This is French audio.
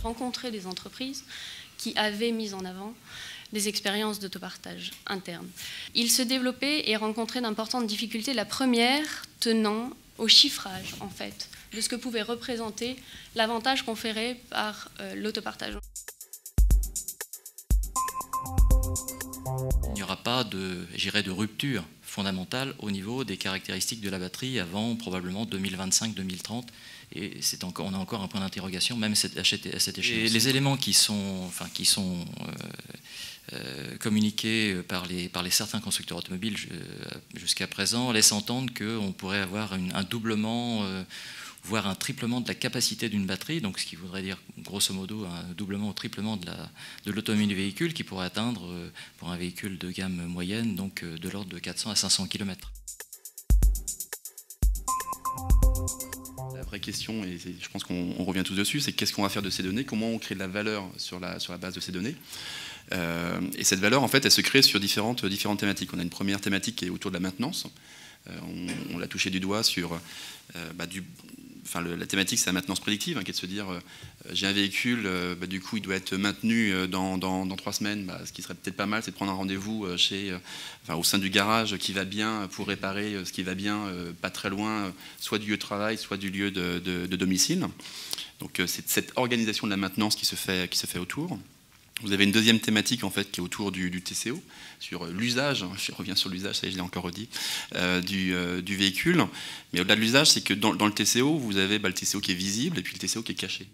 Rencontrer des entreprises qui avaient mis en avant des expériences d'autopartage interne. Il se développait et rencontrait d'importantes difficultés. La première tenant au chiffrage, en fait, de ce que pouvait représenter l'avantage conféré par l'autopartage. Il n'y aura pas de rupture fondamentale au niveau des caractéristiques de la batterie avant probablement 2025-2030. Et on a encore un point d'interrogation, même à cette échelle. Les éléments qui sont communiqués par les certains constructeurs automobiles jusqu'à présent laissent entendre qu'on pourrait avoir un doublement, voire un triplement de la capacité d'une batterie, donc ce qui voudrait dire grosso modo un doublement ou triplement de l'autonomie du véhicule, qui pourrait atteindre, pour un véhicule de gamme moyenne, donc de l'ordre de 400 à 500 km. La vraie question, et je pense qu'on revient tous dessus, c'est qu'est-ce qu'on va faire de ces données, comment on crée de la valeur sur la base de ces données. Et cette valeur, en fait, elle se crée sur différentes thématiques. On a une première thématique qui est autour de la maintenance. On l'a touché du doigt sur la thématique, c'est la maintenance prédictive, qui est de se dire j'ai un véhicule, du coup il doit être maintenu dans 3 semaines. Ce qui serait peut-être pas mal, c'est de prendre un rendez-vous au sein du garage qui va bien pour réparer ce qui va bien, pas très loin, soit du lieu de travail, soit du lieu de domicile. Donc c'est cette organisation de la maintenance qui se fait autour. Vous avez une deuxième thématique en fait qui est autour du TCO, sur l'usage, je reviens sur l'usage, ça je l'ai encore redit, du véhicule. Mais au-delà de l'usage, c'est que dans le TCO, vous avez le TCO qui est visible et puis le TCO qui est caché.